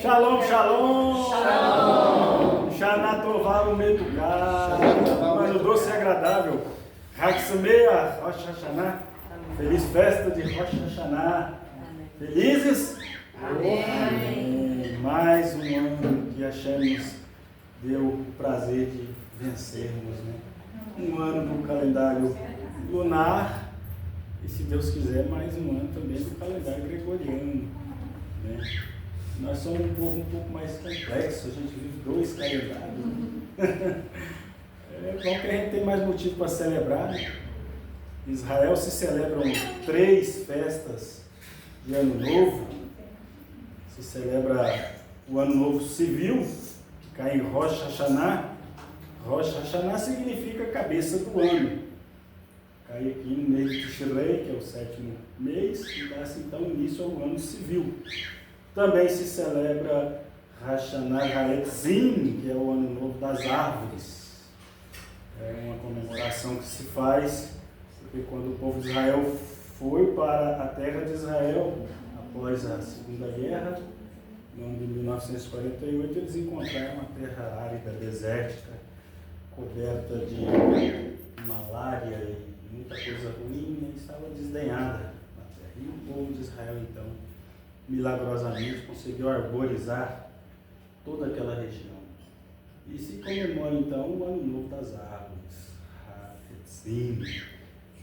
Shalom, shalom. Shalom. Shana Tová, o Metuká. Ano doce e agradável. Hag Sameach, Rosh Hashanah. Feliz festa de Rosh Hashanah. Felizes? Amém. Mais um ano que Hashem nos deu o prazer de vencermos, né? Um ano do calendário lunar e, se Deus quiser, mais um ano também do calendário gregoriano, né? Nós somos um povo um pouco mais complexo, a gente vive dois calendários. É bom que a gente tem mais motivo para celebrar, né? Em Israel se celebram 3 festas de Ano Novo. Se celebra o Ano Novo Civil, que cai em Rosh Hashanah. Rosh Hashanah significa cabeça do ano. Cai aqui no mês de Tishrei, que é o 7º mês, e dá-se então início ao ano civil. Também se celebra Hashanah Ha'etzim, que é o Ano Novo das Árvores. É uma comemoração que se faz porque quando o povo de Israel foi para a terra de Israel, após a Segunda Guerra, no ano de 1948, eles encontraram uma terra árida, desértica, coberta de malária e muita coisa ruim, e estava desdenhada na terra. E o povo de Israel, então, milagrosamente conseguiu arborizar toda aquela região. E se comemora, então, o Ano Novo das Árvores, Ha'etzim.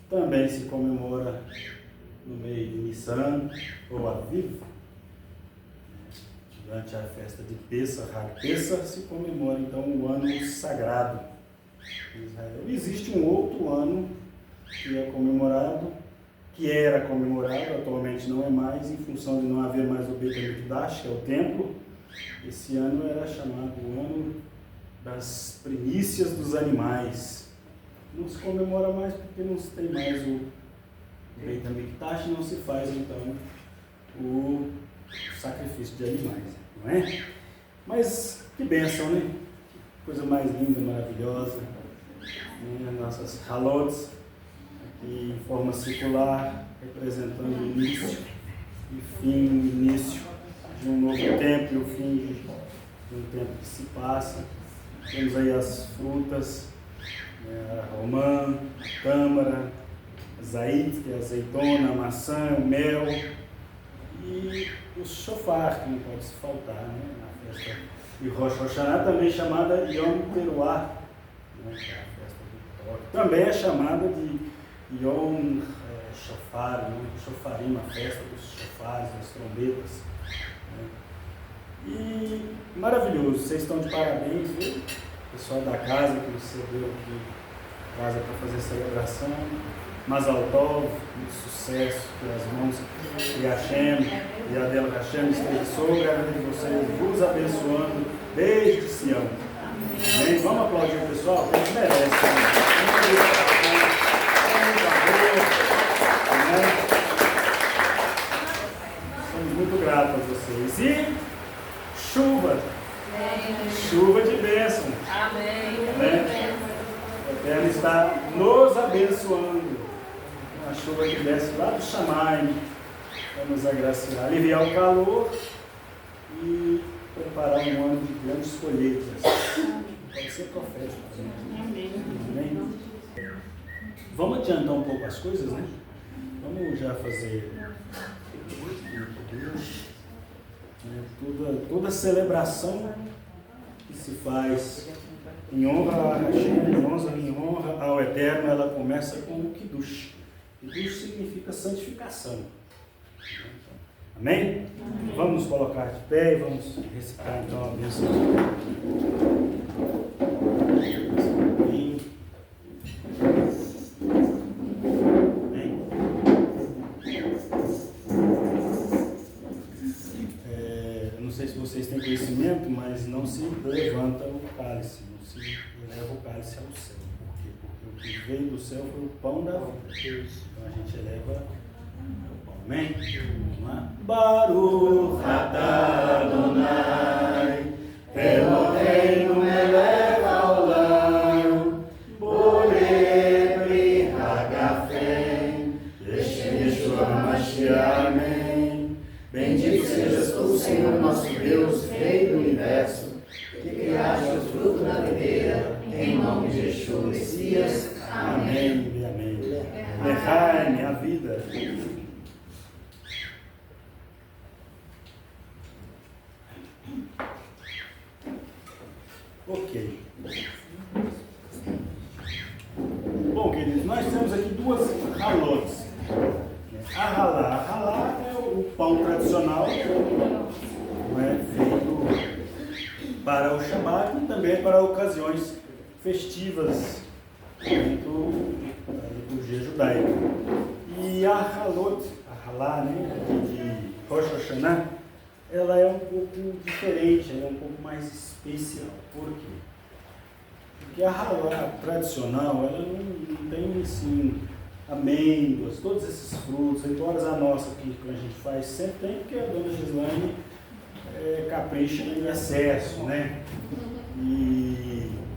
Também se comemora no mês de Nissan, ou Aviv, durante a festa de Pesach, Hag Pesach, se comemora então o ano sagrado em Israel. Existe um outro ano que é comemorado, que era comemorado, atualmente não é mais, em função de não haver mais o Beit HaMikdash, que é o templo. Esse ano era chamado o ano das primícias dos animais. Não se comemora mais porque não se tem mais o Beit HaMikdash, não se faz então o sacrifício de animais, não é? Mas que bênção, né? Que coisa mais linda, maravilhosa, né? Nossas halotes aqui em forma circular, representando o início e fim, o início de um novo tempo e o fim de um tempo que se passa. Temos aí as frutas, a romã, a tâmara, a zaid, que é a azeitona, a maçã, o mel, e o shofar, que não pode se faltar, né, na festa de Rosh Hashanah, também chamada Yom Teruah, né, que é a festa do toque. Também é chamada de Yom Shofar, Yom Shofarim, a festa dos shofares, das trombetas, né. E maravilhoso, vocês estão de parabéns, viu? Pessoal da casa que recebeu aqui casa para fazer a celebração, Mazal Tov, muito sucesso, que as mãos de Hashem e a dela Hashem esteja sobre a vida de vocês, vos abençoando desde Sião. Amém? Vamos aplaudir o pessoal, que eles merecem. Somos muito gratos a vocês. E chuva. Chuva de bênção. Amém. O Eterno está nos abençoando. Uma chuva que desce lá do Shamayim para nos agraciar, aliviar o calor e preparar um ano de grandes colheitas. Pode ser profético. Amém. Vamos adiantar um pouco as coisas, né? Vamos já fazer toda celebração que se faz em honra a Hashem, em honra ao Eterno, ela começa com o Kiddush. Kiddush significa santificação. Amém? Amém? Vamos nos colocar de pé e vamos recitar então a bênção. Não sei se vocês têm conhecimento, mas não se levanta o cálice, não se eleva o cálice ao céu. Por quê? Porque o que veio do céu foi o pão da vida. Então a gente eleva o pão. Amém? Vamos lá? Baruch atah Adonai, Eloheinu melech haolam, borei bri hagafem, Yeshua Mashiach, amém. Bendito sejas tu, Senhor nosso Deus, Deus, Rei do Universo, que criaste o fruto na videira, em nome de Yeshua, Messias. Amém. Amém. Lechai, minha vida. Ok. Bom, queridos, nós temos aqui duas halotes. A halá é o pão tradicional, não é, feito para o Shabat e também para ocasiões festivas dentro da liturgia judaica. E a halá, né, de Rosh Hashanah, ela é um pouco diferente, ela é um pouco mais especial. Por quê? Porque a halá tradicional, ela não tem assim amêndoas, todos esses frutos, embora a nossa aqui que a gente faz sempre tem, porque a dona Gislaine capricha em excesso, né?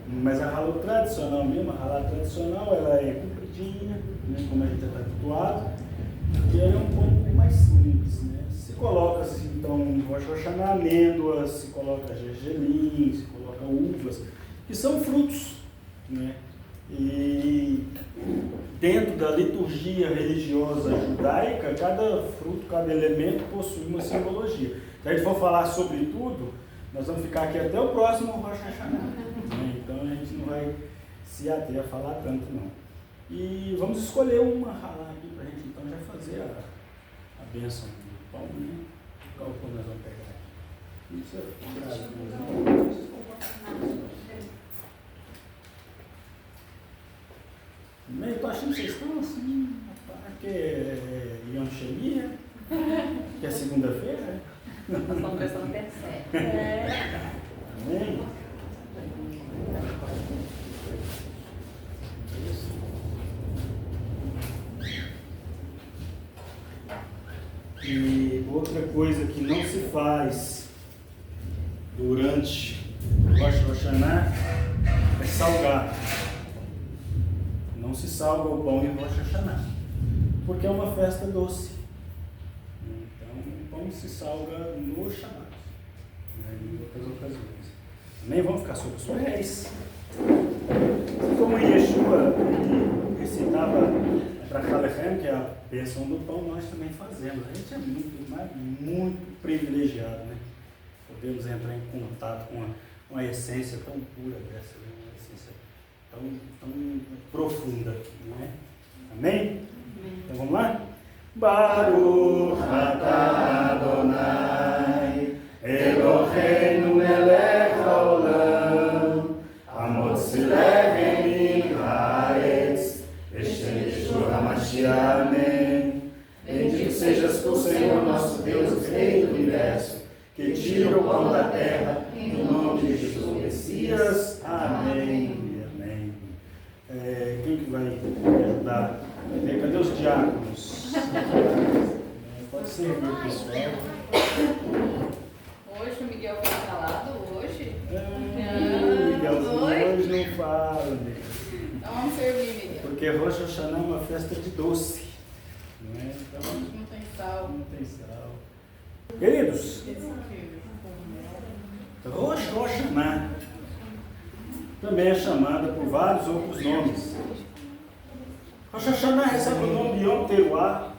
Mas a halá tradicional mesmo, a halá tradicional, ela é compridinha, né, como a gente já está habituado, e ela é um pouco mais simples, né? Se coloca-se então em Rosh Hashanah amêndoas, se coloca gergelim, se coloca uvas, que são frutos, né? E dentro da liturgia religiosa judaica, cada fruto, cada elemento possui uma simbologia. Se a gente for falar sobre tudo, nós vamos ficar aqui até o próximo Rosh Hashanah, né? Então a gente não vai se ater a falar tanto não. E vamos escolher uma halá aqui para a gente então já fazer a bênção do pão, né? Qual pão nós vamos pegar aqui? Isso é Brasil. Eu estou achando que vocês estão assim, que é Yom Sheni, que é segunda-feira. Nós estamos pensando até certo. Amém? E outra coisa que não se faz durante o Rosh Hashanah é salgar. Não se salga o pão em Rosh Hashanah, porque é uma festa doce. Então o pão se salga no Shabat, né, em outras ocasiões. Nem vamos ficar sobre os réis. Como Yeshua recitava para Kalechem, que é a bênção do pão, nós também fazemos. A gente é muito privilegiado, né? Podemos entrar em contato com uma essência tão pura dessa, né? Uma essência tão profunda, não é? Amém? Então vamos lá? Baruch atah Adonai Eloheinu melech haolam hamotzi lechem min haaretz Beshem Yeshua HaMashiach. Amém. Bendito sejas tu, Senhor nosso Deus, Rei do Universo, que tira o pão da terra, em nome de Jesus Messias. Amém. Quem que vai me ajudar? Cadê os diáconos? Pode ser o pessoal. Hoje o Miguel foi calado, hoje? Miguelzinho, hoje não fala, Deus. Então vamos servir, Miguel. Porque Rosh Hashanah é uma festa de doce. Não é? Então, Não tem sal. não tem sal. Queridos, Rosh Hashanah também é chamada por vários outros nomes. Rosh Hashanah recebe o nome de Yom Teruah,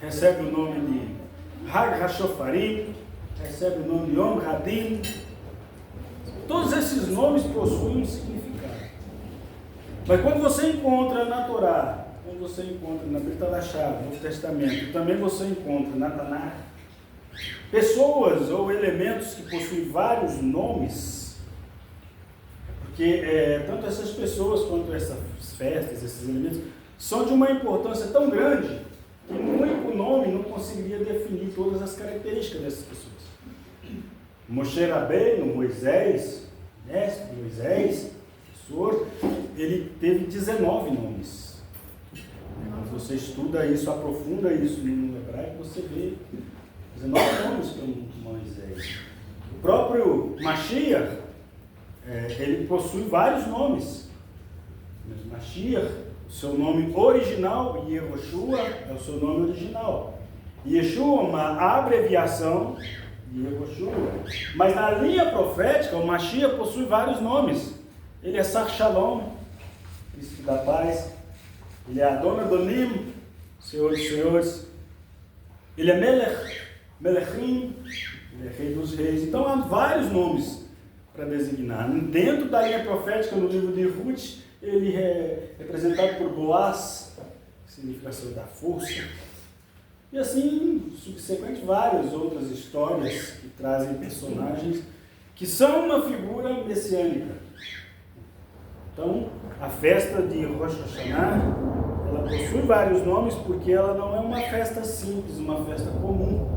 recebe o nome de Hag HaShofarim, recebe o nome de Yom Hadin. Todos esses nomes possuem um significado. Mas quando você encontra na Torá, quando você encontra na Brit Hadashah, no Novo Testamento, e também você encontra na Tanakh, pessoas ou elementos que possuem vários nomes, porque tanto essas pessoas quanto essas festas, esses elementos, são de uma importância tão grande que um único nome não conseguiria definir todas as características dessas pessoas. Moshe Rabbeinu, Moisés, mestre Moisés, professor, ele teve 19 nomes. Quando você estuda isso, aprofunda isso no hebraico, você vê 19 nomes para Moisés. O próprio Mashiach, ele possui vários nomes. Mas Mashiach, o seu nome original, e Yehoshua é o seu nome original. Yeshua é uma abreviação de Yehoshua. Mas na linha profética, o Mashiach possui vários nomes. Ele é Sar Shalom, príncipe da paz. Ele é Adon Adonim, Senhor dos senhores. Ele é Melechim, ele é Rei dos reis. Então há vários nomes para designar. Dentro da linha profética, no livro de Ruth, ele é representado por Boaz, que significa Senhor da força. E assim, subsequente, várias outras histórias que trazem personagens que são uma figura messiânica. Então, a festa de Rosh Hashanah, ela possui vários nomes porque ela não é uma festa simples, uma festa comum.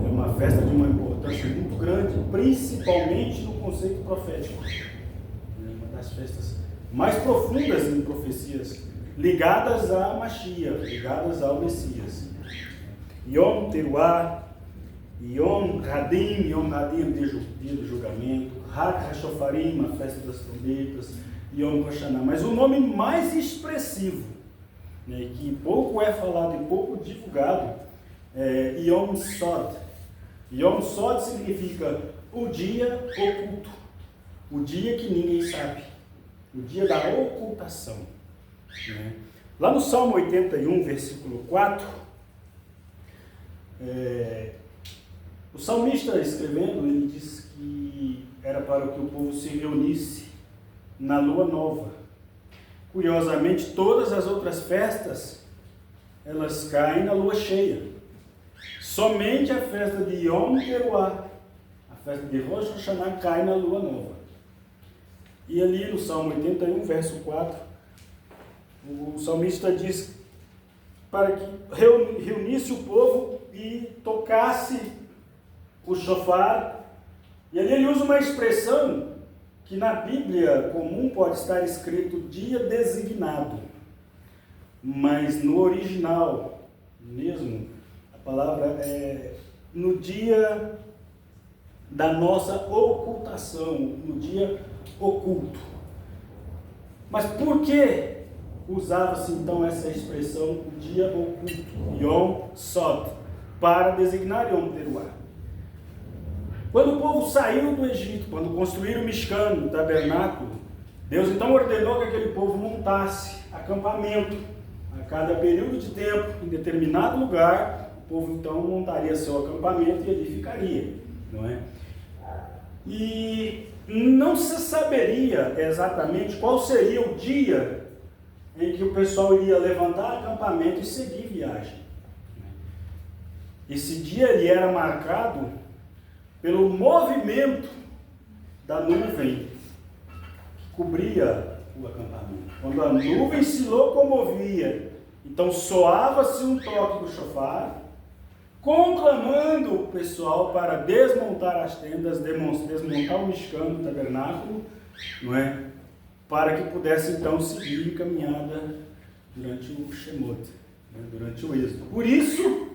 É uma festa de uma importância muito grande, principalmente no conceito profético. É uma das festas mais profundas em profecias ligadas a Mashiach, ligadas ao Messias. Yom Teruah, Yom Hadim, dia do julgamento, Hag HaShofarim, a festa das trombetas, Yom Hashanah. Mas o nome mais expressivo, né, que pouco é falado e pouco divulgado, é Yom Sod. Yom Sod significa o dia oculto, o dia que ninguém sabe, o dia da ocultação. Né? Lá no Salmo 81, versículo 4, o salmista escrevendo, ele diz que era para que o povo se reunisse na lua nova. Curiosamente, todas as outras festas, elas caem na lua cheia. Somente a festa de Yom Teruah, a festa de Rosh Hashanah, cai na lua nova. E ali no Salmo 81, verso 4, o salmista diz para que reunisse o povo e tocasse o shofar. E ali ele usa uma expressão que na Bíblia comum pode estar escrito dia designado, mas no original mesmo, a palavra é no dia da nossa ocultação, no dia oculto. Mas por que usava-se então essa expressão, o dia oculto, Yom Sod, para designar Yom Teruah? Quando o povo saiu do Egito, quando construíram o Mishkan, o tabernáculo, Deus então ordenou que aquele povo montasse acampamento. A cada período de tempo, em determinado lugar, o povo então montaria seu acampamento e ali ficaria, não é? E não se saberia exatamente qual seria o dia em que o pessoal iria levantar acampamento e seguir viagem. Esse dia ele era marcado pelo movimento da nuvem que cobria o acampamento. Quando a nuvem se locomovia, então soava-se um toque do shofar, conclamando o pessoal para desmontar as tendas, desmontar o Mishkan, o tabernáculo, não é? Para que pudesse então seguir caminhada durante o Shemot, né? Durante o êxodo. Por isso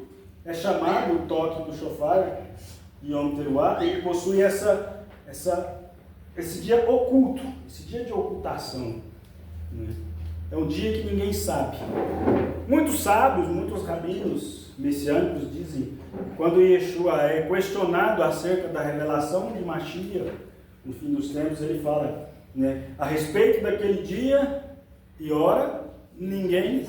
é chamado o toque do shofar Yom Teruah. Ele possui esse dia oculto, esse dia de ocultação, né? É um dia que ninguém sabe. Muitos sábios, muitos rabinos messiânicos dizem, quando Yeshua é questionado acerca da revelação de Mashiach, no fim dos tempos, ele fala, né, a respeito daquele dia e hora, ninguém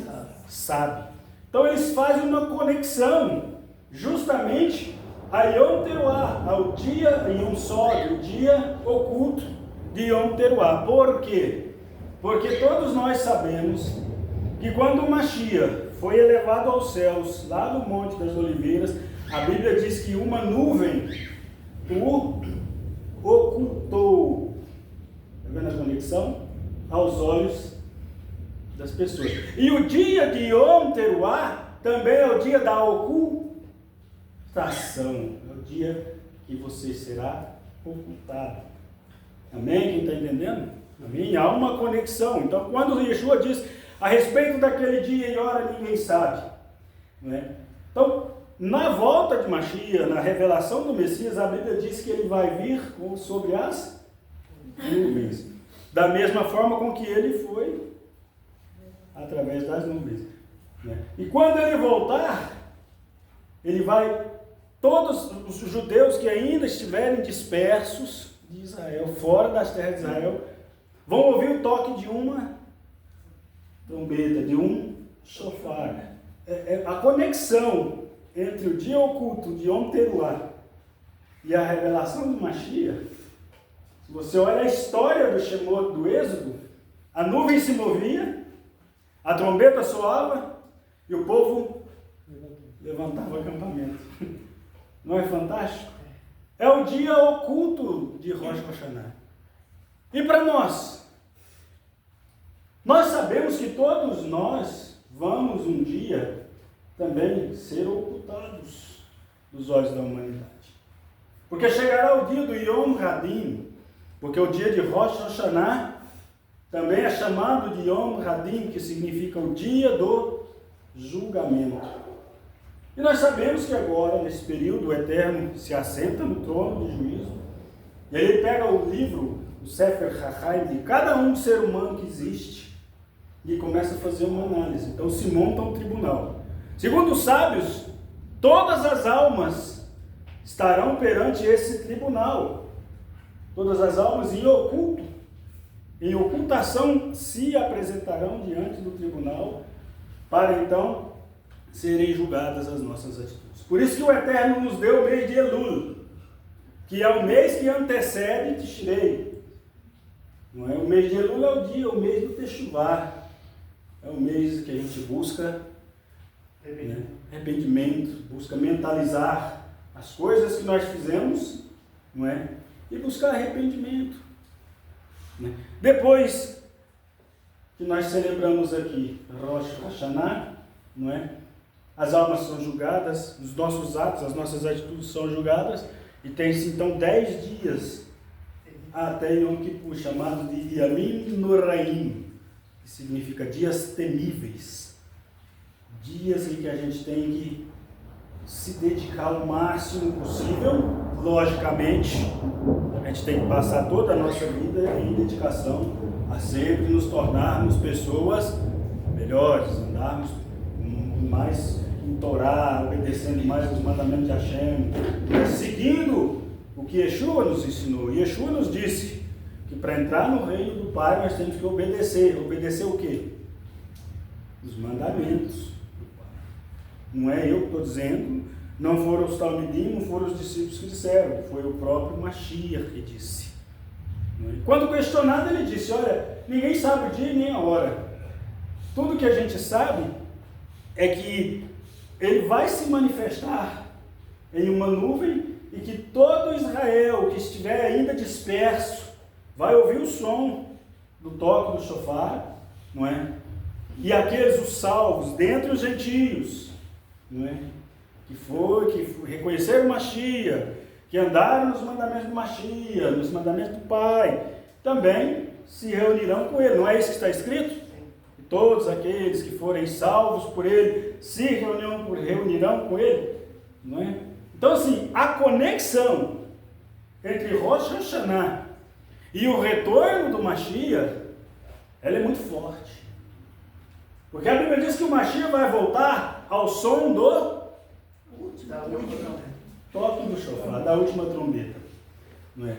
sabe. Então eles fazem uma conexão justamente a Yom Teruah, ao dia Yom Sod, o dia oculto de Yom Teruah. Por quê? Porque todos nós sabemos que quando o Mashiach foi elevado aos céus, lá no Monte das Oliveiras, a Bíblia diz que uma nuvem o ocultou. Está vendo a conexão? Aos olhos das pessoas. E o dia de Yom Teruah também é o dia da ocultação. É o dia que você será ocultado. Amém? Quem está entendendo? Amém? Há uma conexão. Então, quando Yeshua diz a respeito daquele dia e hora, ninguém sabe, não é? Então, na volta de Mashiach, na revelação do Messias, a Bíblia diz que ele vai vir sobre as nuvens, da mesma forma com que ele foi através das nuvens, né? E quando ele voltar, ele vai todos os judeus que ainda estiverem dispersos de Israel, fora das terras de Israel, vão ouvir o toque de uma trombeta, de um shofar. A conexão entre o dia oculto de Yom Teruah e a revelação do Mashiach, se você olha a história do Shemot, do Êxodo, a nuvem se movia, a trombeta soava e o povo levantava acampamento. Não é fantástico? É o dia oculto de Rosh Hashanah. E para nós sabemos que todos nós vamos um dia também ser ocultados dos olhos da humanidade. Porque chegará o dia do Yom Hadin, porque o dia de Rosh Hashanah também é chamado de Yom Hadin, que significa o dia do julgamento. E nós sabemos que agora, nesse período, o Eterno se assenta no trono de juízo, e aí ele pega o livro, o Sefer HaChaim, de cada um ser humano que existe, e começa a fazer uma análise. Então se monta um tribunal. Segundo os sábios, todas as almas estarão perante esse tribunal. Todas as almas em oculto, em ocultação, se apresentarão diante do tribunal, para então serem julgadas as nossas atitudes. Por isso que o Eterno nos deu o mês de Elul, que é o mês que antecede Tishrei. Não é? O mês de Elul é o mês do Teshuvah. É o mês que a gente busca arrependimento, busca mentalizar as coisas que nós fizemos, não é? E buscar arrependimento. Né? Depois que nós celebramos aqui Rosh Hashanah, não é? As almas são julgadas, os nossos atos, as nossas atitudes são julgadas, e tem-se então 10 dias até Yom Kippur, chamado de Yamim Noraim, que significa dias temíveis, dias em que a gente tem que se dedicar o máximo possível. Logicamente, a gente tem que passar toda a nossa vida em dedicação a sempre nos tornarmos pessoas melhores, andarmos mais em Torá, obedecendo mais os mandamentos de Hashem, seguindo o que Yeshua nos ensinou. Yeshua nos disse que para entrar no reino do Pai nós temos que obedecer. Obedecer o quê? Os mandamentos do Pai. Não é eu que estou dizendo, não foram os Talmidim, não foram os discípulos que disseram, foi o próprio Mashiach que disse. Quando questionado, ele disse: olha, ninguém sabe o dia nem a hora. Tudo que a gente sabe é que ele vai se manifestar em uma nuvem e que todo Israel que estiver ainda disperso vai ouvir o som do toque do shofar, não é? E aqueles, os salvos, dentre os gentios, não é? Que reconheceram o Mashiach, que andaram nos mandamentos do Mashiach, nos mandamentos do Pai, também se reunirão com ele. Não é isso que está escrito? E todos aqueles que forem salvos por ele se reunirão com ele, não é? Então, assim, a conexão entre Rosh Hashanah e o retorno do Mashiach, ela é muito forte. Porque a Bíblia diz que o Mashiach vai voltar ao som do toque do shofar, da última trombeta. Não é?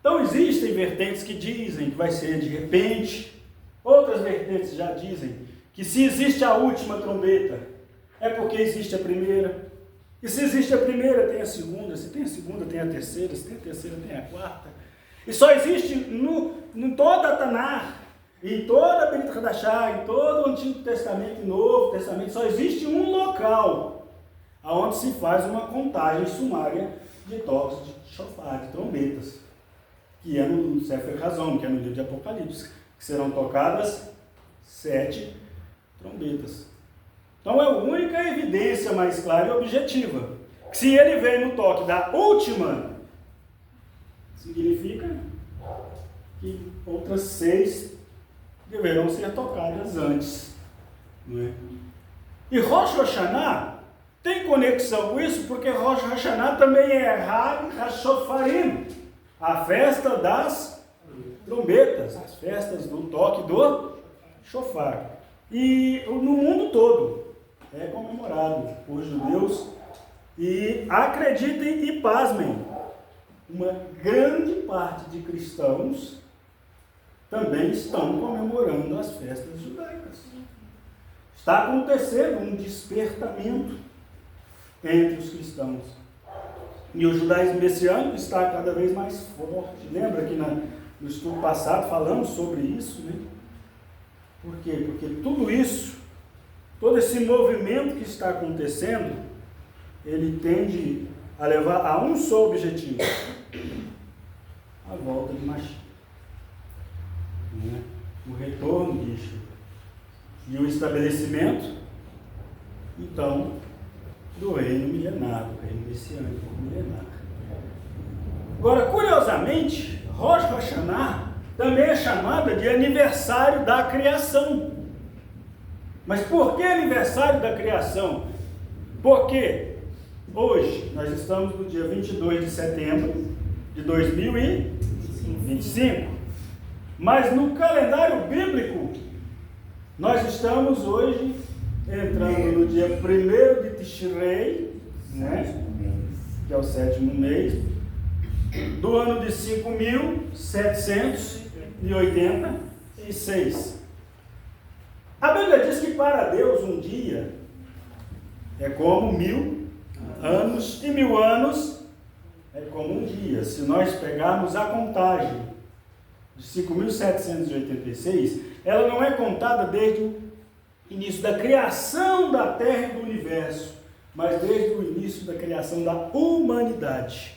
Então existem vertentes que dizem que vai ser de repente, outras vertentes já dizem que se existe a última trombeta, é porque existe a primeira. E se existe a primeira, tem a segunda. Se tem a segunda, tem a terceira. Se tem a terceira, tem a quarta. E só existe em toda a Tanar, em toda a Brit Hadashah, em todo o Antigo Testamento e Novo Testamento, só existe um local onde se faz uma contagem sumária de toques de shofar, de trombetas, que é no Sefer Hazon, que é no livro de Apocalipse, que serão tocadas 7 trombetas. Então é a única evidência mais clara e objetiva. Se ele vem no toque da última, significa que outras 6 deverão ser tocadas antes. Não é? E Rosh Hashanah tem conexão com isso, porque Rosh Hashanah também é Hag HaShofarim, a festa das trombetas, as festas do toque do shofar. E no mundo todo é comemorado por judeus E acreditem e pasmem, uma grande parte de cristãos também estão comemorando as festas judaicas. Está acontecendo um despertamento entre os cristãos. E o judaísmo messiânico está cada vez mais forte. Lembra que no estudo passado falamos sobre isso, né? Por quê? Porque tudo isso, todo esse movimento que está acontecendo, ele tende a levar a um só objetivo: a volta de Mashiach, né? O retorno de Yeshua e o estabelecimento, então, do reino milenar, do reino messiânico milenar. Agora, curiosamente, Rosh Hashanah também é chamada de aniversário da criação. Mas por que aniversário da criação? Porque hoje nós estamos no dia 22 de setembro de 2025. Mas no calendário bíblico, nós estamos hoje entrando no dia 1º de Tishrei, né? Que é o 7º mês, do ano de 5.786. A Bíblia diz que para Deus um dia é como 1000 anos, e 1000 anos é como um dia. Se nós pegarmos a contagem de 5.786, ela não é contada desde o início da criação da Terra e do Universo, mas desde o início da criação da humanidade.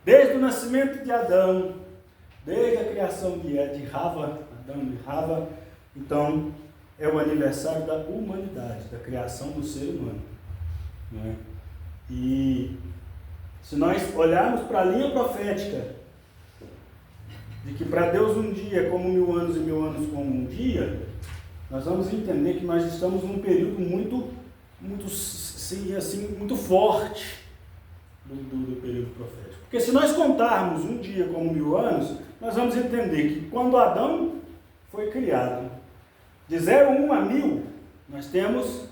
Desde o nascimento de Adão, desde a criação de Rava, Adão e Rava. Então, é o aniversário da humanidade, da criação do ser humano. Não é? E se nós olharmos para a linha profética, de que para Deus um dia é como 1000 anos e 1000 anos como um dia, nós vamos entender que nós estamos num período muito forte do período profético. Porque se nós contarmos um dia como 1000 anos, nós vamos entender que quando Adão foi criado, de 01 a 1000, nós temos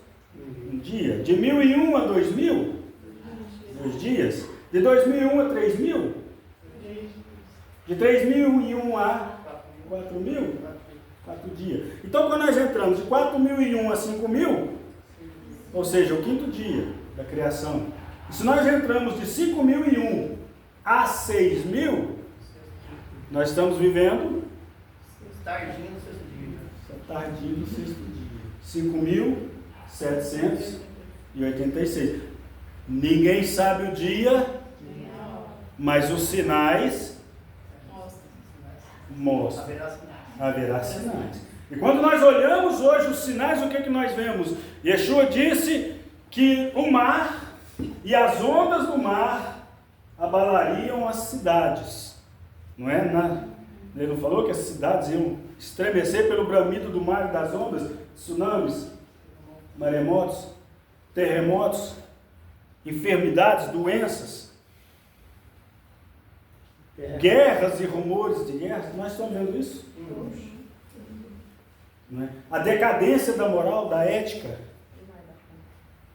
um dia. De 1001 a 2000, 2 dias. De 2001 a 3000, de 3001 a 4000, 4 dias. Então, quando nós entramos de 4001 a 5000, ou seja, o 5º dia da criação, e se nós entramos de 5001 a 6000, nós estamos vivendo Tardinho no sexto dia. Tardinho do 6º dia. 5.786. Ninguém sabe o dia, mas os sinais mostram. Haverá sinais. E quando nós olhamos hoje os sinais, o que é que nós vemos? Yeshua disse que o mar e as ondas do mar abalariam as cidades. Não é? Ele não falou que as cidades iam estremecer pelo bramido do mar e das ondas, tsunamis, maremotos, terremotos, enfermidades, doenças, guerras e rumores de guerras. Nós estamos vendo isso? Não é? A decadência da moral, da ética,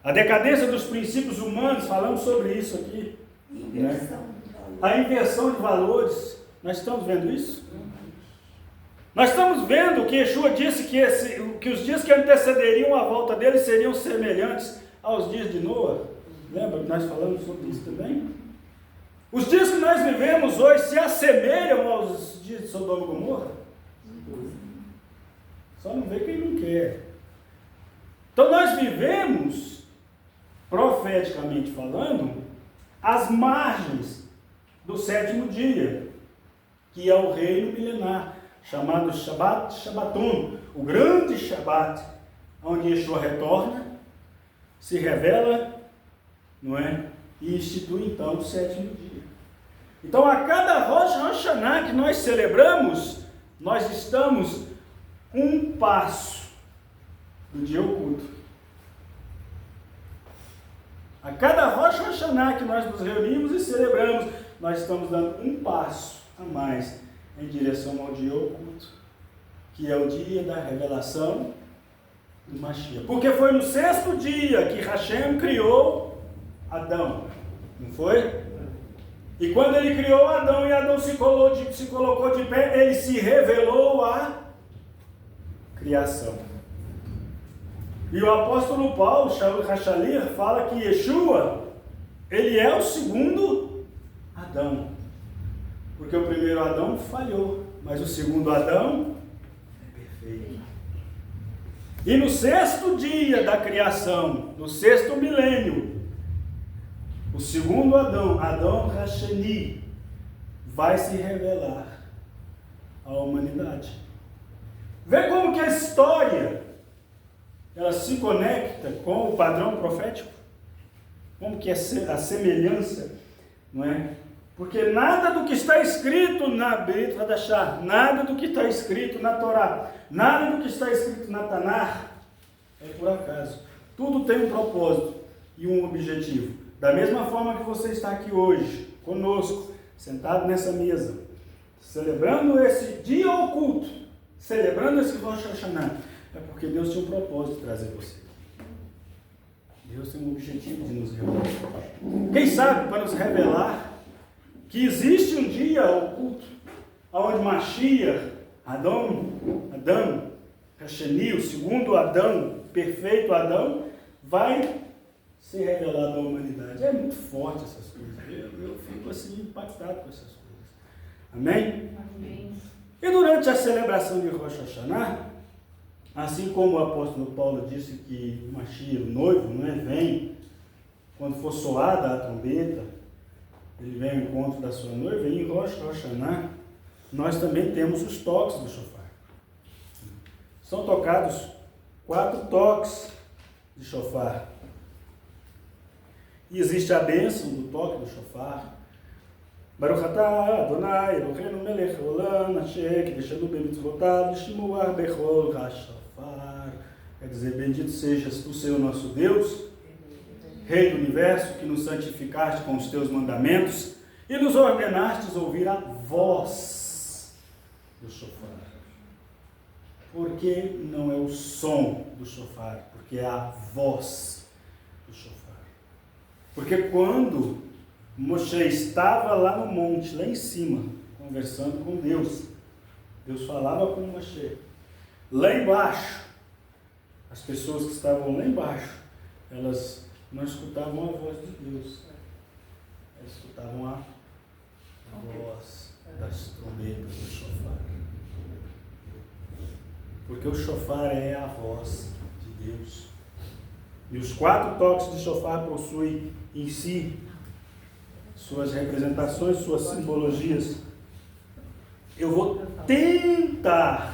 a decadência dos princípios humanos, falamos sobre isso aqui. Né? A inversão de valores. Nós estamos vendo isso? Nós estamos vendo que Yeshua disse que os dias que antecederiam a volta dele seriam semelhantes aos dias de Noa. Lembra que nós falamos sobre isso também? Os dias que nós vivemos hoje se assemelham aos dias de Sodoma e Gomorra? Só não vê quem não quer. Então nós vivemos, profeticamente falando, às margens do 7º dia, que é o reino milenar, chamado Shabbaton, o grande Shabbat, onde Yeshua retorna, se revela, não é? E institui então o 7º dia. Então a cada Rosh Hashanah que nós celebramos, nós estamos um passo do dia oculto. A cada Rosh Hashanah que nós nos reunimos e celebramos, nós estamos dando um passo a mais em direção ao dia oculto, que é o dia da revelação do Mashiach. Porque foi no 6º dia que Hashem criou Adão. Não foi? E quando ele criou Adão e Adão se colocou de pé, ele se revelou à criação. E o apóstolo Paulo, Shaul Hachalir, fala que Yeshua, ele é o segundo Adão. Porque o primeiro Adão falhou, mas o segundo Adão é perfeito. E no sexto dia da criação, no sexto milênio, o segundo Adão, Adão Hasheni, vai se revelar à humanidade. Vê como que a história ela se conecta com o padrão profético? Como que é a semelhança, não é? Porque nada do que está escrito na Brit Hadashah, nada do que está escrito na Torá, nada do que está escrito na Tanakh é por acaso. Tudo tem um propósito e um objetivo. Da mesma forma que você está aqui hoje, conosco, sentado nessa mesa, celebrando esse dia oculto, celebrando esse Rosh Hashanah, é porque Deus tinha um propósito de trazer você. Deus tem um objetivo de nos revelar. Quem sabe para nos revelar que existe um dia oculto, onde Mashiach, Adão, Hasheni, o segundo Adão, perfeito Adão, vai ser revelado à humanidade. É muito forte essas coisas. Eu fico assim impactado com essas coisas. Amém? Amém. E durante a celebração de Rosh Hashanah, assim como o apóstolo Paulo disse que o Mashiach, o noivo, não é, vem quando for soada a trombeta, ele vem ao encontro da sua noiva, e em Rosh Hashanah nós também temos os toques do shofar. São tocados 4 toques de shofar. E existe a bênção do toque do shofar. Baruch atah Adonai Eloheinu melech haolam asher kideshanu bemitzvotav lishmuar bechol hashofar. Quer dizer, bendito sejas tu, Senhor nosso Deus, Rei do Universo, que nos santificaste com os teus mandamentos e nos ordenastes ouvir a voz do shofar. Por que não é o som do shofar? Porque é a voz do shofar. Porque quando Moshe estava lá no monte, lá em cima, conversando com Deus, Deus falava com Moshe. Lá embaixo, as pessoas que estavam lá embaixo, elas não escutavam a voz de Deus. Elas escutavam a voz das trombetas do shofar. Porque o shofar é a voz de Deus. E os 4 toques de shofar possuem em si suas representações, suas simbologias. Eu vou tentar,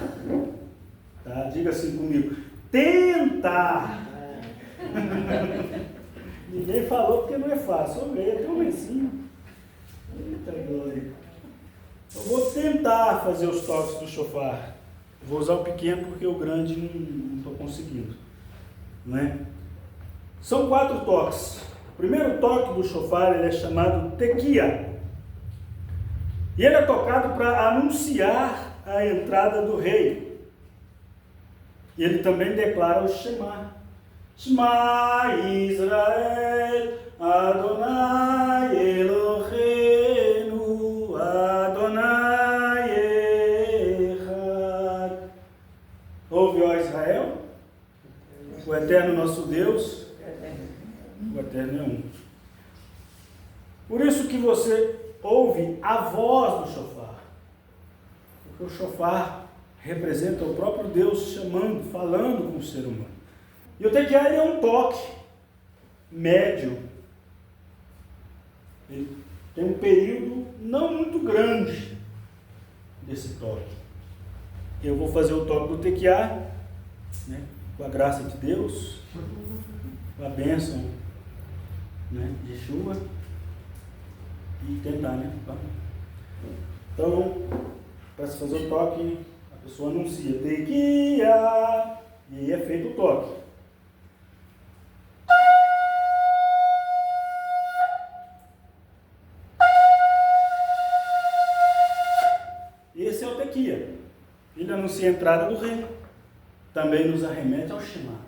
tá? Diga assim comigo, tentar. Ninguém falou porque não é fácil. Eu leio até um lencinho. Eita glória. Eu vou tentar fazer os toques do shofar. Vou usar o pequeno porque o grande não estou conseguindo. Não é? São 4 toques. O primeiro toque do shofar ele é chamado tequia. E ele é tocado para anunciar a entrada do rei. E ele também declara o Shema. Shema Israel, Adonai Eloheinu, Adonai Echad. Ouve, ó Israel, o eterno nosso Deus, o eterno é um. Por isso que você ouve a voz do shofar. Porque o shofar representa o próprio Deus chamando, falando com o ser humano. E o tequiá é um toque médio. Ele tem um período não muito grande desse toque. Eu vou fazer o toque do tequiá, né, com a graça de Deus, com a bênção, né, de chuva, e tentar, né? Então, para se fazer o toque, a pessoa anuncia tequiá, e aí é feito o toque. Esse é o tequia. Ele anuncia a entrada do rei. Também nos arremete ao Shema.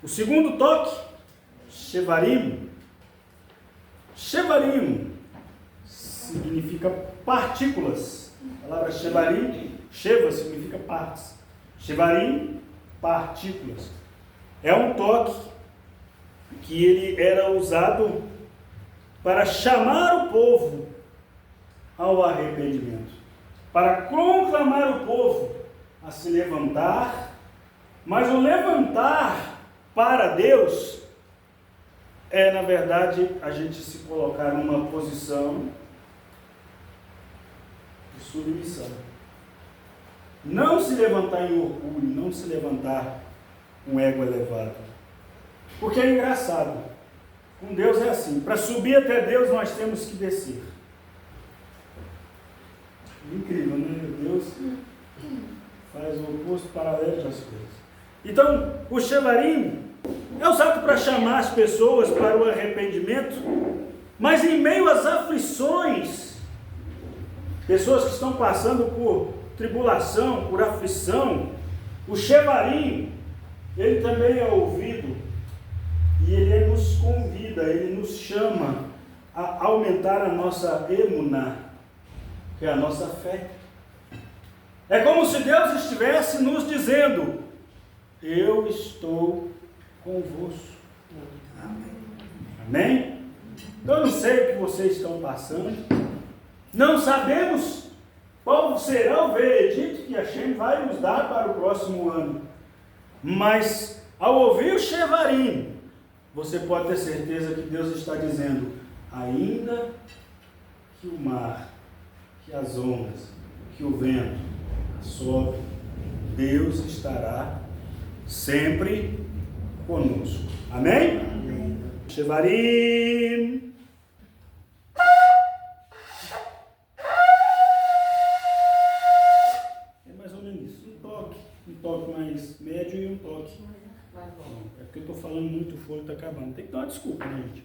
O segundo toque, Shevarim, Shevarim significa partículas. A palavra Shevarim, Sheva significa partes. Shevarim, partículas. É um toque que ele era usado para chamar o povo ao arrependimento, para conclamar o povo a se levantar, mas o levantar para Deus é, na verdade, a gente se colocar numa posição de submissão. Não se levantar em orgulho, não se levantar com ego elevado. Porque é engraçado. Com Deus é assim. Para subir até Deus nós temos que descer. Incrível, né? Deus faz o oposto paralelo das coisas. Então, o Shevarim é usado para chamar as pessoas para o arrependimento, mas em meio às aflições, pessoas que estão passando por tribulação, por aflição, o Shevarim, ele também é ouvido e ele nos convida, ele nos chama a aumentar a nossa emuná, que é a nossa fé. É como se Deus estivesse nos dizendo: eu estou convosco. Amém? Então eu não sei o que vocês estão passando, não sabemos qual será o veredito que a Hashem vai nos dar para o próximo ano, mas ao ouvir o Shevarim, você pode ter certeza que Deus está dizendo: ainda que o mar, que as ondas, que o vento assobre, Deus estará sempre conosco. Amém? Amém. Shevarim. É mais ou menos isso. Um toque mais médio e um toque. É porque eu estou falando muito, o fôlego está acabando. Tem que dar uma desculpa, né, gente?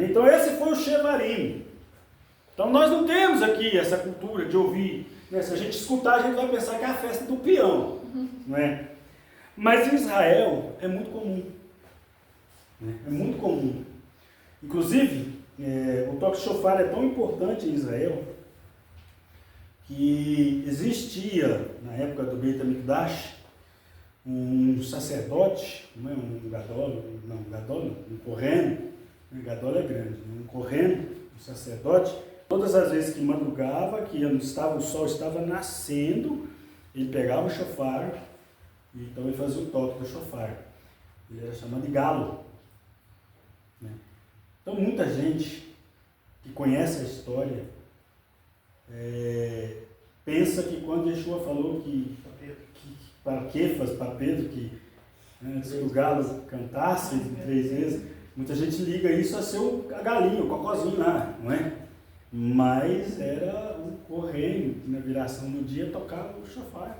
Então esse foi o Shevarim. Então nós não temos aqui essa cultura de ouvir, né? Se a gente escutar, a gente vai pensar que é a festa do peão, não é? Mas em Israel é muito comum, né? É muito comum. Inclusive, o toque de shofar é tão importante em Israel que existia, na época do Beit HaMikdash, um sacerdote, não é? Um gadol, um correno, gadol é grande, um correno, um sacerdote. Todas as vezes que madrugava, o sol estava nascendo, ele pegava o shofar, e então ele fazia o toque do shofar. Ele era chamado de galo, né? Então muita gente que conhece a história pensa que quando Yeshua falou que para Kefas, para Pedro, que antes que o galo cantasse 3 vezes, muita gente liga isso a ser a galinha, o cocozinho lá, não é? Mas era o correio que na viração do dia tocava o shofar,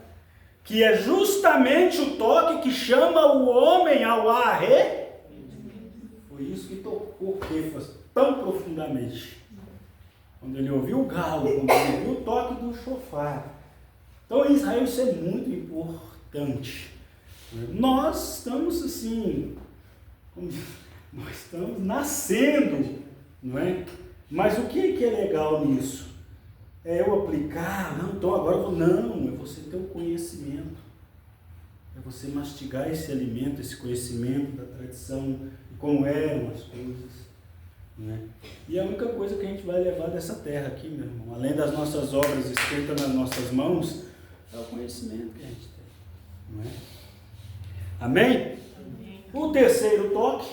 que é justamente o toque que chama o homem ao arrependimento. Foi isso que tocou Kefas tão profundamente, quando ele ouviu o galo, quando ele ouviu o toque do shofar. Então em Israel isso é muito importante. Nós estamos assim, nós estamos nascendo, não é? Mas o que é legal nisso? É eu aplicar, não, então agora não, é você ter o conhecimento, é você mastigar esse alimento, esse conhecimento da tradição, de como eram as coisas, não é? E a única coisa que a gente vai levar dessa terra aqui, meu irmão, além das nossas obras escritas nas nossas mãos, é o conhecimento que a gente tem, não é? Amém? Amém. O terceiro toque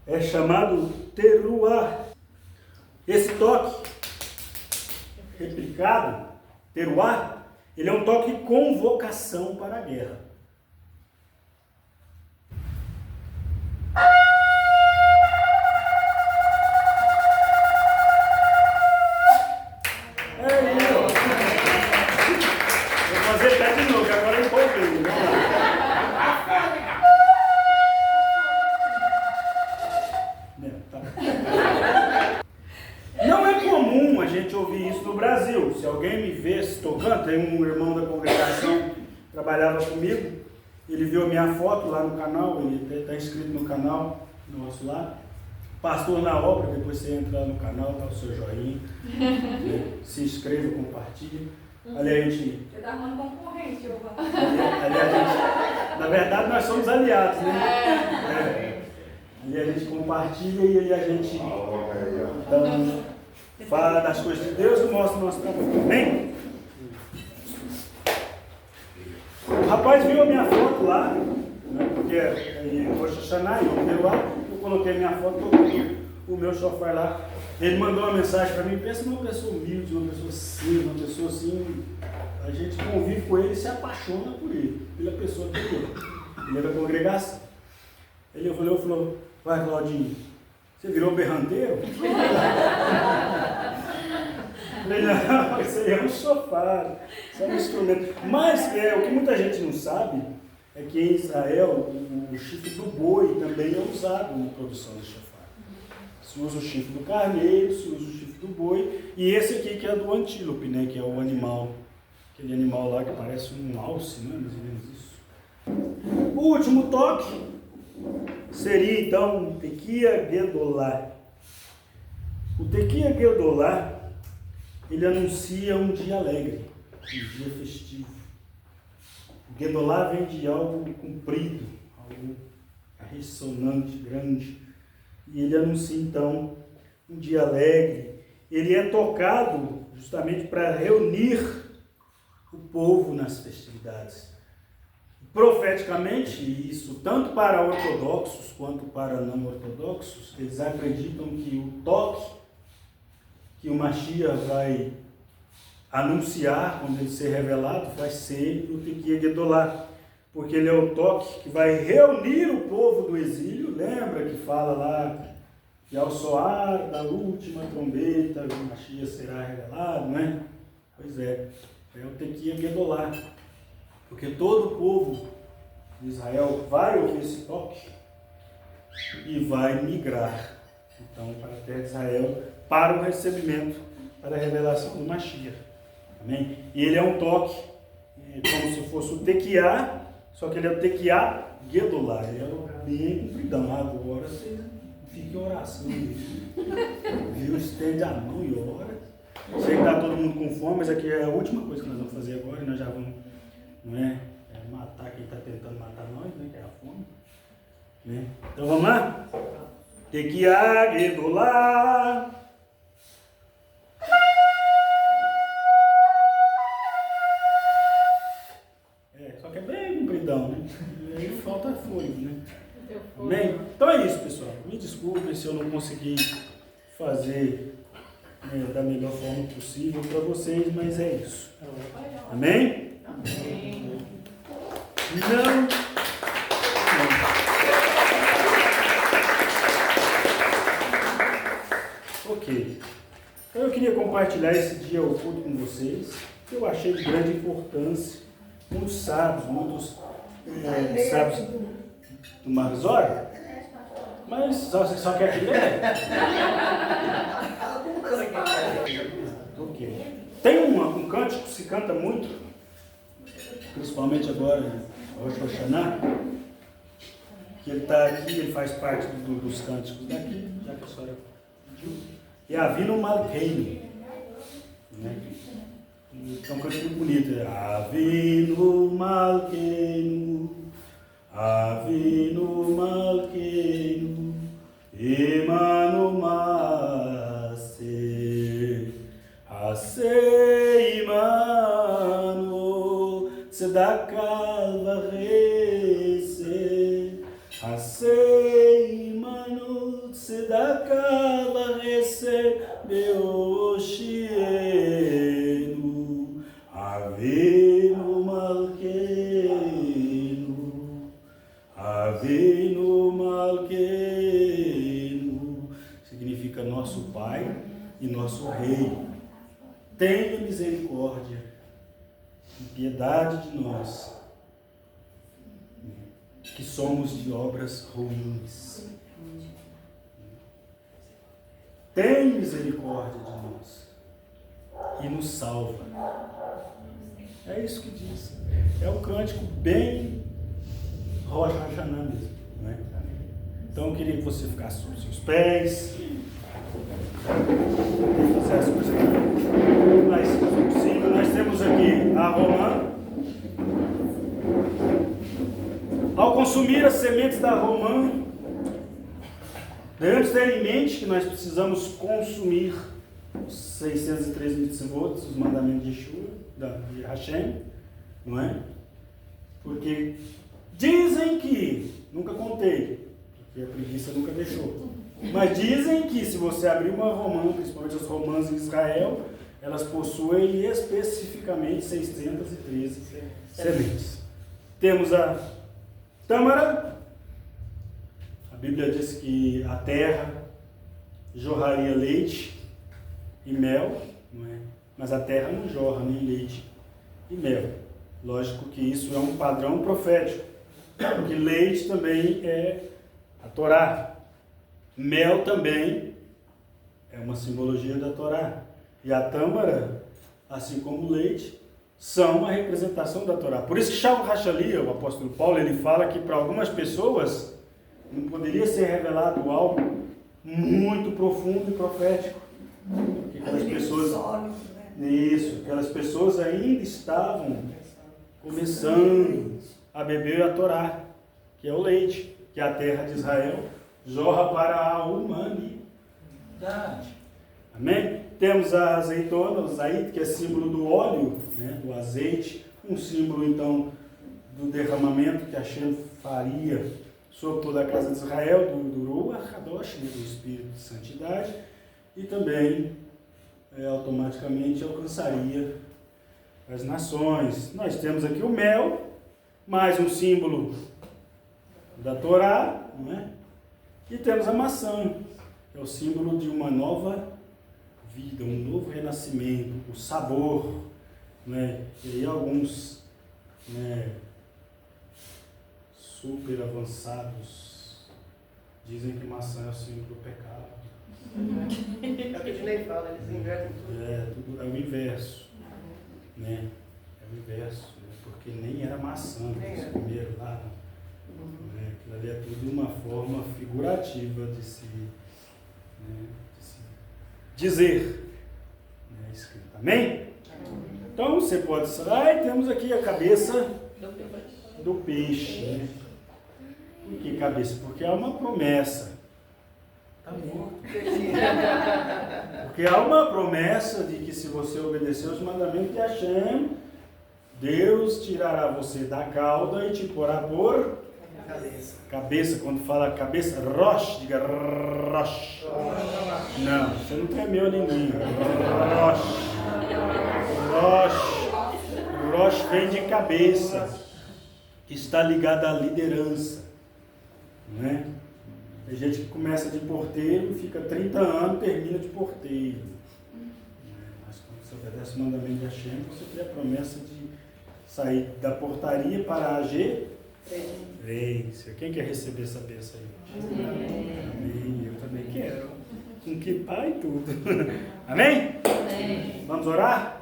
é chamado teruá. Esse toque replicado, teruá, ele é um toque de convocação para a guerra. Vou fazer até de novo, que agora eu empolguei. Vamos lá. Não é comum a gente ouvir isso no Brasil. Se alguém me vê tocando, tem um irmão da congregação que trabalhava comigo, Ele viu a minha foto lá no canal, ele está inscrito no canal nosso lá. Pastor na Obra, depois você entra lá no canal, dá o seu joinha, né? Se inscreva, compartilha. Ali a gente. Você tá arrumando concorrente, eu vou. Ali a gente. Na verdade, nós somos aliados, né? Ali a gente compartilha e ali a gente fala das coisas de Deus e mostra o nosso trabalho. Amém? O rapaz viu a minha foto lá, né? Porque em Rosh Hashanah, eu coloquei minha foto, coloquei o meu chofar lá. Ele mandou uma mensagem para mim, pensa numa pessoa humilde, uma pessoa simples, uma pessoa assim, a gente convive com ele e se apaixona por ele, pela pessoa que ele é. Ele é da congregação. Ele falou, vai Claudinho, você virou berranteiro? Eu falei, não, isso aí é um chofar, isso é um instrumento. Mas o que muita gente não sabe é que em Israel o chifre do boi também é usado na produção do chofar. Se usa o chifre do carneiro, se usa o chifre do boi, e esse aqui que é do antílope, né, que é o animal, aquele animal lá que parece um alce, né, mais ou menos isso. O último toque seria então o Tequia Gedolá. O Tequia Gedolá, ele anuncia um dia alegre, um dia festivo. O Gedolá vem de algo comprido, algo ressonante, grande. E ele anuncia então um dia alegre. Ele é tocado justamente para reunir o povo nas festividades. Profeticamente, isso tanto para ortodoxos quanto para não ortodoxos, eles acreditam que o toque que o Mashiach vai anunciar quando ele ser revelado vai ser o Tequia Gedolá, porque ele é o toque que vai reunir o povo do exílio. Lembra que fala lá que ao soar da última trombeta o Mashiach será revelado, né? Pois é o Tequia Gedolá, porque todo o povo de Israel vai ouvir esse toque e vai migrar então para a terra de Israel para o recebimento, para a revelação do Mashiach. Amém? E ele é um toque como se fosse o Tequiá, só que ele é o Tequiá Gedolá, ele é bem compridão. Agora você fica em oração, viu? Estende a mão e ora. Sei que está todo mundo com fome, mas aqui é a última coisa que nós vamos fazer agora, e nós já vamos, não é matar quem está tentando matar nós, né, que é a fome. Né? Então vamos lá? Tequia Gedolá. Só que é bem compridão, né? Aí falta fôlego, né? Amém? Então é isso, pessoal. Me desculpem se eu não consegui fazer da melhor forma possível para vocês, mas é isso. Amém? Amém. Não. Ok. Então eu queria compartilhar esse dia oculto com vocês, que eu achei de grande importância. Muitos sábios, sábios do Marzório, mas só quer que ler? Ok. Tem um cântico que se canta muito, principalmente agora em Rosh Hashanah, que ele está aqui, ele faz parte dos cânticos daqui, já que a senhora pediu, e Avinu Malkeinu, né? Então, um cântico muito bonito, Avinu Malkeinu, Avinu Malkeinu, Imanu Maaseh, Aseh Imanu, Tzedakah V'Chesed, Aseh Imanu, Tzedakah V'Chesed, Be'oshienu, Avinu Malkeinu, Avinu Malkeinu, significa nosso Pai e nosso Rei. Tenha misericórdia e piedade de nós, que somos de obras ruins. Tem misericórdia de nós e nos salva. É isso que diz. É um cântico bem Rosh Hashanah mesmo. Não é? Então eu queria que você ficasse sobre os seus pés. Vou fazer as coisas mais possível. Nós temos aqui a romã. Ao consumir as sementes da romã, devemos ter em mente que nós precisamos consumir os 613 mitzvot, os mandamentos de Yeshua, de Hashem, não é? Porque dizem que, nunca contei, porque a preguiça nunca deixou, mas dizem que se você abrir uma romã, principalmente as romãs em Israel, elas possuem especificamente 613 sementes. Temos a tâmara. A Bíblia diz que a terra jorraria leite e mel, não é? Mas a terra não jorra nem leite e mel. Lógico que isso é um padrão profético, porque leite também é a Torá. Mel também é uma simbologia da Torá. E a tâmara, assim como o leite, são uma representação da Torá. Por isso que Shaul Hachalia, o apóstolo Paulo, ele fala que para algumas pessoas não poderia ser revelado algo muito profundo e profético. Porque aquelas pessoas, aquelas pessoas ainda estavam começando a beber a Torá, que é o leite, que a terra de Israel jorra para a humanidade. Amém? Temos a azeitona, o zait, que é símbolo do óleo, né, do azeite, um símbolo então do derramamento que Hashem faria sobre toda a casa de Israel, do Ruach Hadosh, né, do Espírito de Santidade, e também automaticamente alcançaria as nações. Nós temos aqui o mel, mais um símbolo da Torá, não é? E temos a maçã, que é o símbolo de uma nova vida, um novo renascimento, o sabor, né? E aí alguns, né, super avançados dizem que maçã é o símbolo do pecado. É o que a gente fala, eles invertem tudo. Tudo é o inverso, né? É o inverso, né? Porque nem era maçã, primeiro lá, né? Aquilo ali é tudo uma forma figurativa de se, né, dizer, né, escrito. Amém? Então você pode sair, temos aqui a cabeça do peixe. Né? Por que cabeça? Porque há uma promessa. Está morto. Porque há uma promessa de que se você obedecer os mandamentos de Hashem, Deus tirará você da cauda e te porá por cabeça. Quando fala cabeça, Rosh, diga Rosh. Não, você não tremeu a linguinha. Rosh vem de cabeça, que está ligada à liderança. Né? Tem gente que começa de porteiro, fica 30 anos, termina de porteiro. Mas quando você obedece o mandamento de Hashem, você tem a promessa de sair da portaria para a gerência. Quem quer receber essa bênção aí? Amém. Eu também quero. Com que pai e tudo. Amém? Amém. Vamos orar?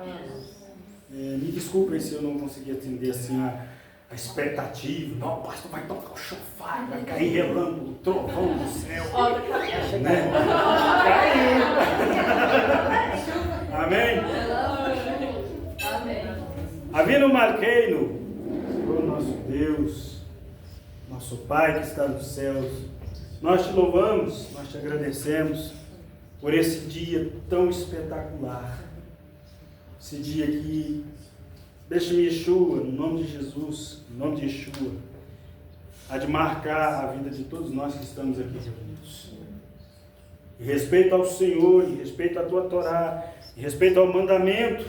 Me desculpem se eu não consegui atender assim a expectativa. Não, o pastor vai tocar o chofar, vai cair relâmpago, o trovão do céu. Né? Caiu. Amém? Amém. Avinu Malkeinu, Senhor nosso Deus, nosso Pai que está nos céus, nós te louvamos, nós te agradecemos por esse dia tão espetacular. Esse dia que deixa-me Yeshua, no nome de Jesus, no nome de Yeshua, há de marcar a vida de todos nós que estamos aqui reunidos. Em respeito ao Senhor, em respeito à tua Torá, em respeito ao mandamento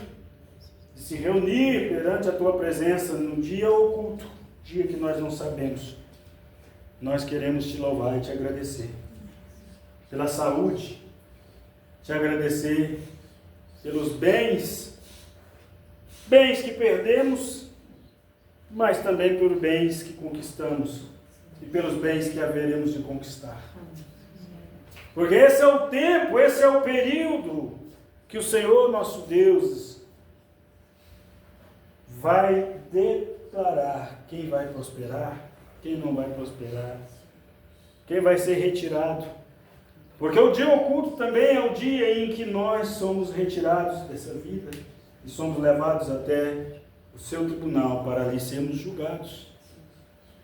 de se reunir perante a tua presença num dia oculto, dia que nós não sabemos. Nós queremos te louvar e te agradecer pela saúde, te agradecer pelos bens que perdemos, mas também por bens que conquistamos e pelos bens que haveremos de conquistar. Porque esse é o tempo, esse é o período que o Senhor nosso Deus vai declarar quem vai prosperar quem não vai prosperar, quem vai ser retirado. Porque o dia oculto também é o dia em que nós somos retirados dessa vida e somos levados até o seu tribunal para ali sermos julgados.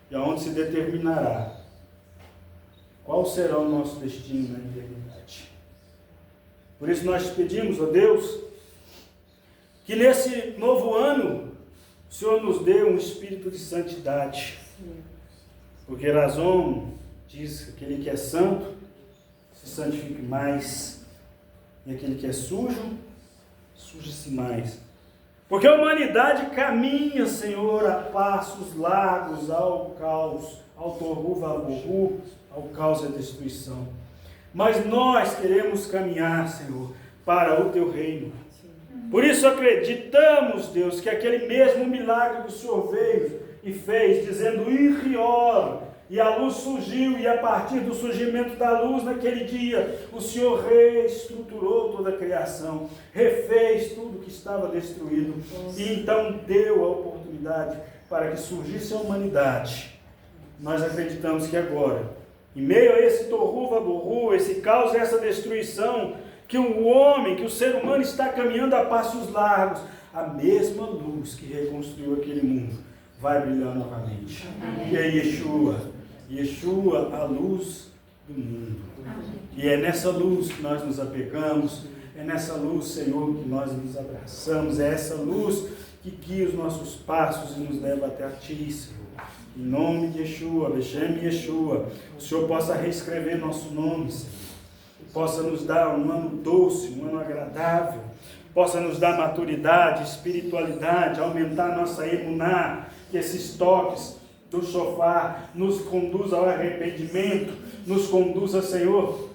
E aonde se determinará qual será o nosso destino na eternidade. Por isso nós pedimos a Deus que nesse novo ano o Senhor nos dê um espírito de santidade. Porque Razão diz que aquele que é santo se santifique mais, e aquele que é sujo, suje-se mais. Porque a humanidade caminha, Senhor, a passos largos ao caos, ao torru vaborru, ao caos e à destruição. Mas nós queremos caminhar, Senhor, para o Teu reino. Por isso acreditamos, Deus, que aquele mesmo milagre que o Senhor veio e fez, dizendo, irrior, e a luz surgiu, e a partir do surgimento da luz naquele dia, o Senhor reestruturou toda a criação, refez tudo que estava destruído, e então deu a oportunidade para que surgisse a humanidade. Nós acreditamos que agora, em meio a esse torru vaborru, esse caos, essa destruição, que o homem, que o ser humano está caminhando a passos largos, a mesma luz que reconstruiu aquele mundo vai brilhar novamente. Amém. E é Yeshua, a luz do mundo. Amém. E é nessa luz que nós nos apegamos, é nessa luz, Senhor, que nós nos abraçamos, é essa luz que guia os nossos passos e nos leva até a Ti, Senhor. Em nome de Yeshua, Beshem Yeshua, o Senhor possa reescrever nosso nome, Senhor. Possa nos dar um ano doce, um ano agradável, possa nos dar maturidade, espiritualidade, aumentar nossa emuná, que esses toques do shofar nos conduza ao arrependimento, nos conduza, Senhor,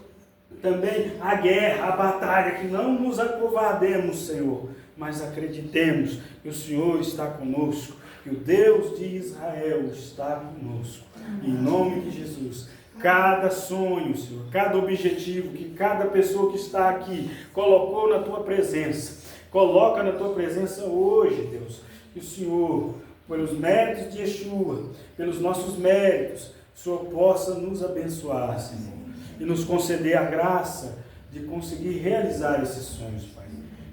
também à guerra, à batalha, que não nos acovardemos, Senhor, mas acreditemos que o Senhor está conosco, que o Deus de Israel está conosco. Em nome de Jesus. Cada sonho, Senhor, cada objetivo que cada pessoa que está aqui colocou na Tua presença, coloca na Tua presença hoje, Deus, que o Senhor, pelos méritos de Yeshua, pelos nossos méritos, o Senhor possa nos abençoar, Senhor, e nos conceder a graça de conseguir realizar esses sonhos, Pai.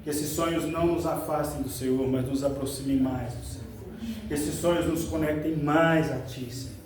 Que esses sonhos não nos afastem do Senhor, mas nos aproximem mais do Senhor. Que esses sonhos nos conectem mais a Ti, Senhor.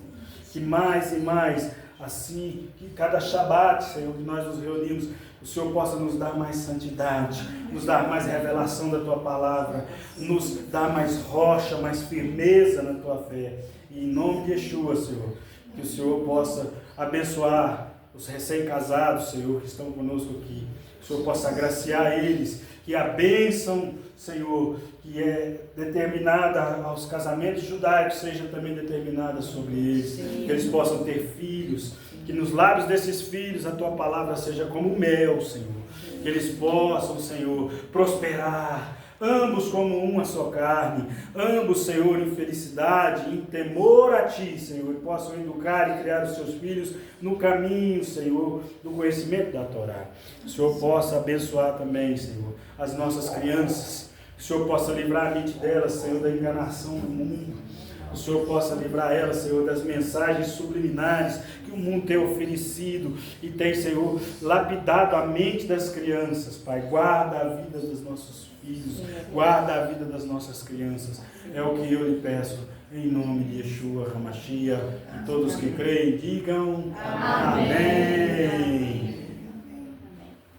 Que mais e mais, assim, que cada Shabat, Senhor, que nós nos reunimos, o Senhor possa nos dar mais santidade, nos dar mais revelação da Tua palavra, nos dar mais rocha, mais firmeza na Tua fé. E em nome de Yeshua, Senhor, que o Senhor possa abençoar os recém-casados, Senhor, que estão conosco aqui. Que o Senhor possa agraciar eles, que a bênção, Senhor, que é determinada aos casamentos judaicos, seja também determinada sobre eles. Sim. Que eles possam ter filhos, que nos lábios desses filhos a Tua palavra seja como mel, Senhor. Que eles possam, Senhor, prosperar, ambos como uma só carne, ambos, Senhor, em felicidade, em temor a Ti, Senhor, e possam educar e criar os seus filhos no caminho, Senhor, do conhecimento da Torá. Que o Senhor possa abençoar também, Senhor, as nossas crianças, que o Senhor possa livrar a mente delas, Senhor, da enganação do mundo. Que o Senhor possa livrar elas, Senhor, das mensagens subliminares que o mundo tem oferecido e tem, Senhor, lapidado a mente das crianças. Pai, guarda a vida dos nossos filhos, guarda a vida das nossas crianças. É o que eu lhe peço, em nome de Yeshua HaMashiach. E todos que creem, digam amém.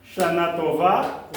Shana Tová.